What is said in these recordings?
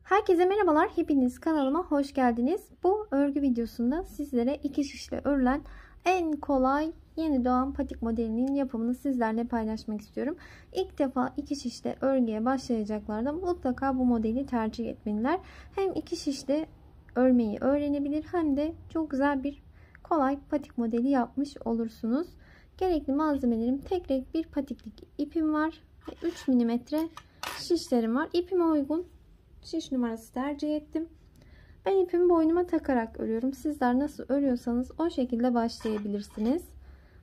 Herkese merhabalar. Hepiniz kanalıma hoş geldiniz. Bu örgü videosunda sizlere iki şişle örülen en kolay yeni doğan patik modelinin yapımını sizlerle paylaşmak istiyorum. İlk defa iki şişle örgüye başlayacaklar da mutlaka bu modeli tercih etmeliler. Hem iki şişle örmeyi öğrenebilir hem de çok güzel bir kolay patik modeli yapmış olursunuz. Gerekli malzemelerim tek renk bir patiklik ipim var ve 3 mm şişlerim var. İpime uygun şiş numarası tercih ettim. Ben ipimi boynuma takarak örüyorum. Sizler nasıl örüyorsanız o şekilde başlayabilirsiniz.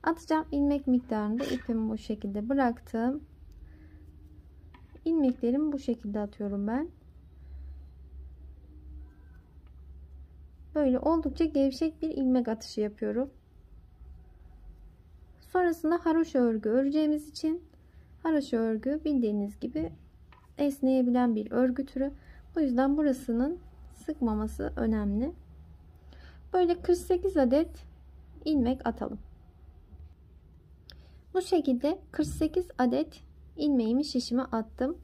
Atacağım ilmek miktarında ipimi bu şekilde bıraktım. İlmeklerimi bu şekilde atıyorum ben. Böyle oldukça gevşek bir ilmek atışı yapıyorum. Sonrasında haroşa örgü öreceğimiz için haroşa örgü bildiğiniz gibi esneyebilen bir örgü türü. Bu yüzden burasının sıkmaması önemli. Böyle 48 adet ilmek atalım. Bu şekilde 48 adet ilmeğimi şişime attım.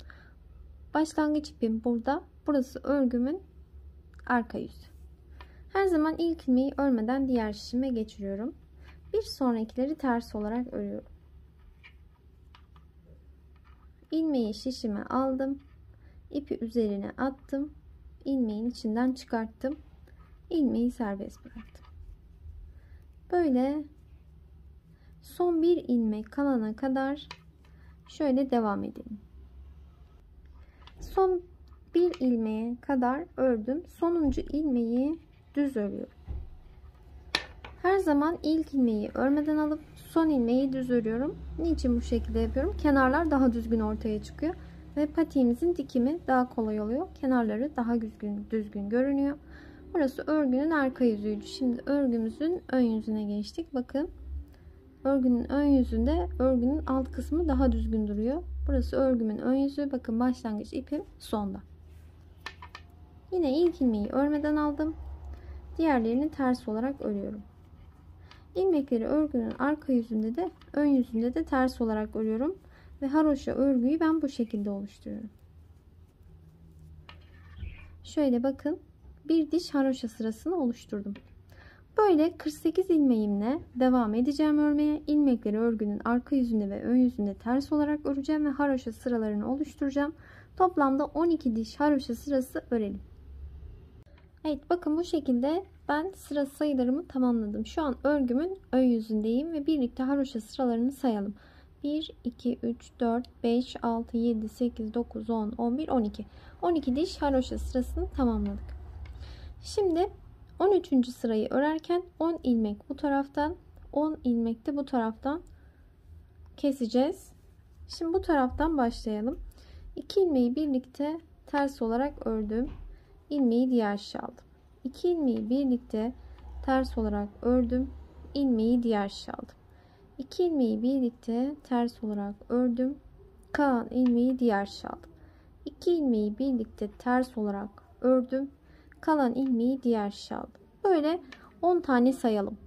Başlangıç ipim burada. Burası örgümün arka yüzü. Her zaman ilk ilmeği örmeden diğer şişime geçiriyorum. Bir sonrakileri ters olarak örüyorum. İlmeği şişime aldım. İpi üzerine attım. İlmeğin içinden çıkarttım. İlmeği serbest bıraktım. Böyle son bir ilmek kalana kadar şöyle devam edelim. Son bir ilmeğe kadar ördüm. Sonuncu ilmeği düz örüyorum. Her zaman ilk ilmeği örmeden alıp son ilmeği düz örüyorum. Niçin bu şekilde yapıyorum? Kenarlar daha düzgün ortaya çıkıyor ve patiğimizin dikimi daha kolay oluyor. Kenarları daha düzgün görünüyor. Burası örgünün arka yüzüydü. Şimdi örgümüzün ön yüzüne geçtik. Bakın. Örgünün ön yüzünde örgünün alt kısmı daha düzgün duruyor. Burası örgümün ön yüzü. Bakın başlangıç ipim sonda. Yine ilk ilmeği örmeden aldım. Diğerlerini ters olarak örüyorum. İlmekleri örgünün arka yüzünde de ön yüzünde de ters olarak örüyorum. Ve haroşa örgüyü ben bu şekilde oluşturuyorum. Şöyle bakın. Bir diş haroşa sırasını oluşturdum. Böyle 48 ilmeğimle devam edeceğim örmeye. İlmekleri örgünün arka yüzünde ve ön yüzünde ters olarak öreceğim ve haroşa sıralarını oluşturacağım. Toplamda 12 diş haroşa sırası örelim. Evet, bakın bu şekilde ben sıra sayılarımı tamamladım. Şu an örgümün ön yüzündeyim ve birlikte haroşa sıralarını sayalım. 1, 2, 3, 4, 5, 6, 7, 8, 9, 10, 11, 12. 12 diş haroşa sırasını tamamladık. Şimdi 13. sırayı örerken 10 ilmek bu taraftan, 10 ilmek de bu taraftan keseceğiz. Şimdi bu taraftan başlayalım. 2 ilmeği birlikte ters olarak ördüm. İlmeği diğer şişe aldım. 2 ilmeği birlikte ters olarak ördüm. İlmeği diğer şişe aldım. 2 ilmeği birlikte ters olarak ördüm. Kalan ilmeği diğer şişe aldım. 2 ilmeği birlikte ters olarak ördüm. Kalan ilmeği diğer şişe aldım. Böyle 10 tane sayalım.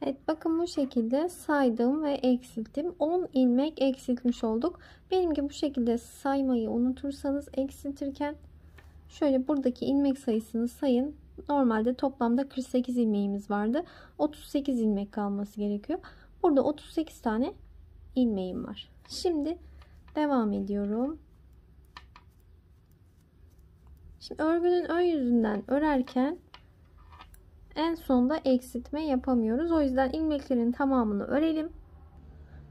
Evet, bakın bu şekilde saydım ve eksilttim. 10 ilmek eksiltmiş olduk. Benim gibi bu şekilde saymayı unutursanız eksiltirken şöyle buradaki ilmek sayısını sayın. Normalde toplamda 48 ilmeğimiz vardı. 38 ilmek kalması gerekiyor. Burada 38 tane ilmeğim var. Şimdi devam ediyorum. Şimdi örgünün ön yüzünden örerken en sonda eksiltme yapamıyoruz. O yüzden ilmeklerin tamamını örelim.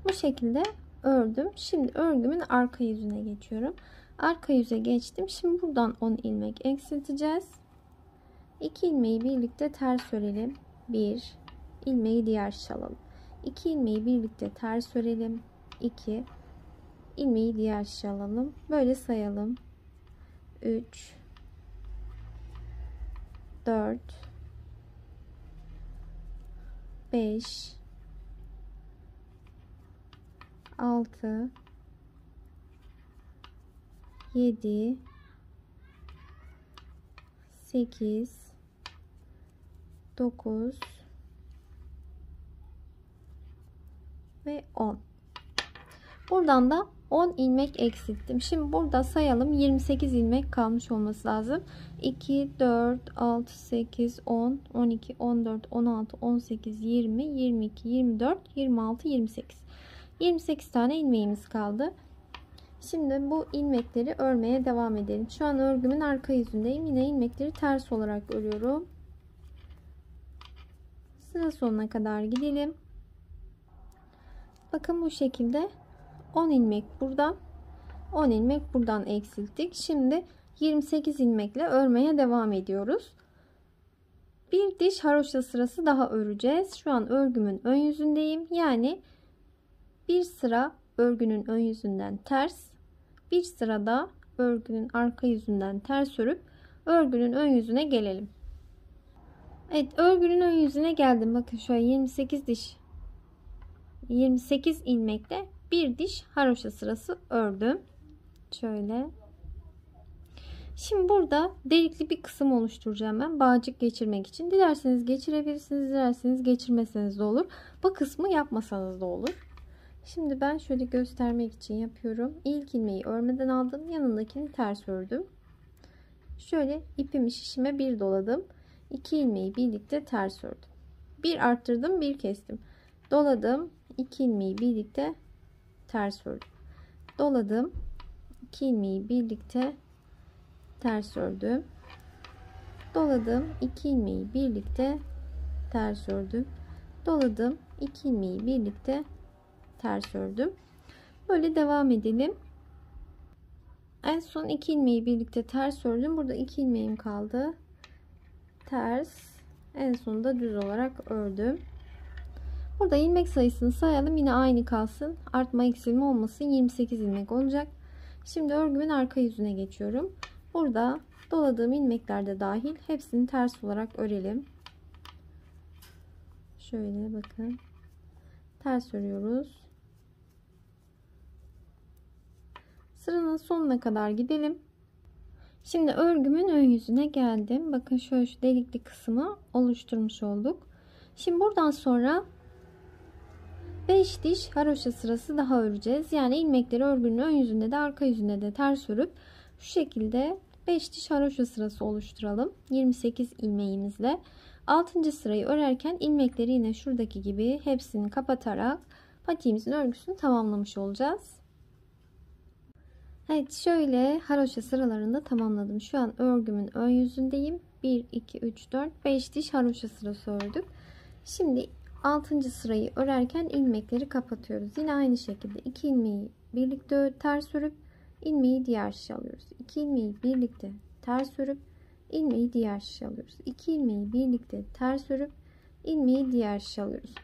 Bu şekilde ördüm. Şimdi örgümün arka yüzüne geçiyorum. Arka yüze geçtim. Şimdi buradan 10 ilmek eksilteceğiz. 2 ilmeği birlikte ters örelim. 1 ilmeği diğer şişe alalım. 2 ilmeği birlikte ters örelim. 2 ilmeği diğer şişe alalım. Böyle sayalım. 3 4 5 6 7 8 9 ve 10. Buradan da 10 ilmek eksilttim. Şimdi burada sayalım, 28 ilmek kalmış olması lazım. 2, 4, 6, 8, 10, 12, 14, 16, 18, 20, 22, 24, 26, 28. 28 tane ilmeğimiz kaldı. Şimdi bu ilmekleri örmeye devam edelim. Şu an örgümün arka yüzündeyim. Yine ilmekleri ters olarak örüyorum. Sıra sonuna kadar gidelim. Bakın bu şekilde 10 ilmek buradan, 10 ilmek buradan eksilttik. Şimdi 28 ilmekle örmeye devam ediyoruz. Bir diş haroşa sırası daha öreceğiz. Şu an örgümün ön yüzündeyim. Yani bir sıra örgünün ön yüzünden ters, bir sırada örgünün arka yüzünden ters örüp örgünün ön yüzüne gelelim. Evet, örgünün ön yüzüne geldim. Bakın şöyle 28 ilmekle bir diş haroşa sırası ördüm. Şöyle. Şimdi burada delikli bir kısım oluşturacağım ben bağcık geçirmek için. Dilerseniz geçirebilirsiniz, dilerseniz geçirmeseniz de olur. Bu kısmı yapmasanız da olur. Şimdi ben şöyle göstermek için yapıyorum. İlk ilmeği örmeden aldım. Yanındakini ters ördüm. Şöyle ipimi şişime bir doladım. 2 ilmeği birlikte ters ördüm. Bir arttırdım, bir kestim. Doladım. 2 ilmeği birlikte ters ördüm. Doladım. 2 ilmeği birlikte ters ördüm. Doladım. 2 ilmeği birlikte ters ördüm. Doladım. 2 ilmeği birlikte ters ördüm. Böyle devam edelim. En son 2 ilmeği birlikte ters ördüm. Burada 2 ilmeğim kaldı. Ters. En sonunda düz olarak ördüm. Burada ilmek sayısını sayalım. Yine aynı kalsın. Artma eksilme olmasın. 28 ilmek olacak. Şimdi örgümün arka yüzüne geçiyorum. Burada doladığım ilmekler de dahil hepsini ters olarak örelim. Şöyle bakın. Ters örüyoruz. Sıranın sonuna kadar gidelim. Şimdi örgümün ön yüzüne geldim. Bakın şöyle şu delikli kısmı oluşturmuş olduk. Şimdi buradan sonra 5 diş haroşa sırası daha öreceğiz. Yani ilmekleri örgünün ön yüzünde de arka yüzünde de ters örüp şu şekilde 5 diş haroşa sırası oluşturalım. 28 ilmeğimizle. 6. sırayı örerken ilmekleri yine şuradaki gibi hepsini kapatarak patiğimizin örgüsünü tamamlamış olacağız. Evet, şöyle haroşa sıralarını tamamladım. Şu an örgümün ön yüzündeyim. 1, 2, 3, 4, 5 diş haroşa sırası ördük. Şimdi 6. sırayı örerken ilmekleri kapatıyoruz. Yine aynı şekilde 2 ilmeği birlikte ters örüp ilmeği diğer şişe alıyoruz. 2 ilmeği birlikte ters örüp ilmeği diğer şişe alıyoruz. 2 ilmeği birlikte ters örüp ilmeği diğer şişe alıyoruz.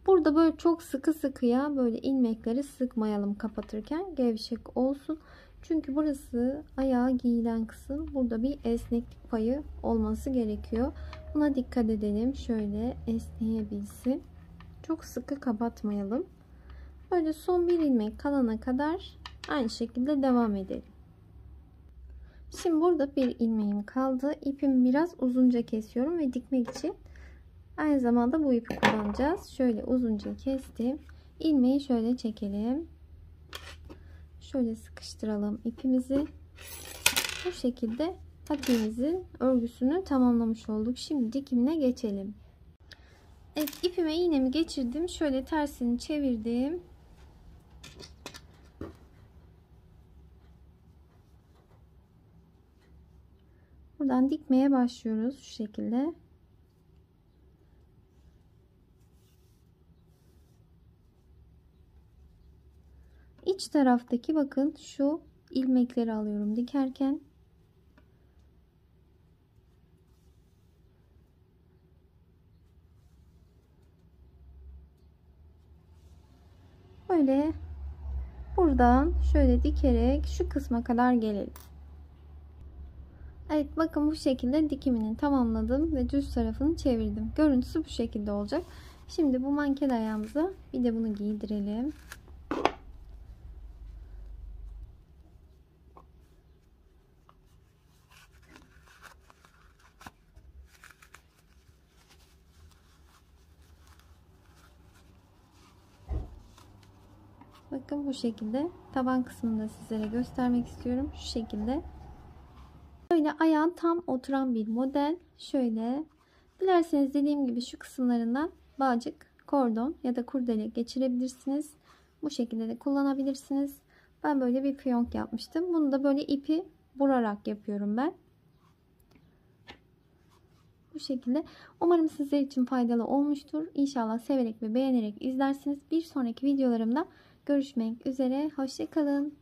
Burada böyle çok sıkı sıkıya böyle ilmekleri sıkmayalım kapatırken, gevşek olsun. Çünkü burası ayağa giyilen kısım. Burada bir esneklik payı olması gerekiyor. Buna dikkat edelim. Şöyle esneyebilsin. Çok sıkı kapatmayalım. Böyle son bir ilmek kalana kadar aynı şekilde devam edelim. Şimdi burada bir ilmeğim kaldı. İpimi biraz uzunca kesiyorum ve dikmek için aynı zamanda bu ipi kullanacağız. Şöyle uzunca kestim. İlmeği şöyle çekelim. Şöyle sıkıştıralım ipimizi. Bu şekilde patiğimizin örgüsünü tamamlamış olduk. Şimdi dikimine geçelim. Evet, ipime iğnemi geçirdim. Şöyle tersini çevirdim. Buradan dikmeye başlıyoruz şu şekilde. İç taraftaki bakın şu ilmekleri alıyorum dikerken. Böyle buradan şöyle dikerek şu kısma kadar gelelim. Evet, bakın bu şekilde dikimini tamamladım ve düz tarafını çevirdim. Görüntüsü bu şekilde olacak. Şimdi bu manken ayağımıza bir de bunu giydirelim. Bakın bu şekilde taban kısmını da sizlere göstermek istiyorum. Şu şekilde. Böyle ayağın tam oturan bir model. Şöyle dilerseniz dediğim gibi şu kısımlarından bağcık, kordon ya da kurdele geçirebilirsiniz. Bu şekilde de kullanabilirsiniz. Ben böyle bir fiyonk yapmıştım. Bunu da böyle ipi vurarak yapıyorum ben. Bu şekilde. Umarım sizler için faydalı olmuştur. İnşallah severek ve beğenerek izlersiniz. Bir sonraki videolarımda görüşmek üzere. Hoşça kalın.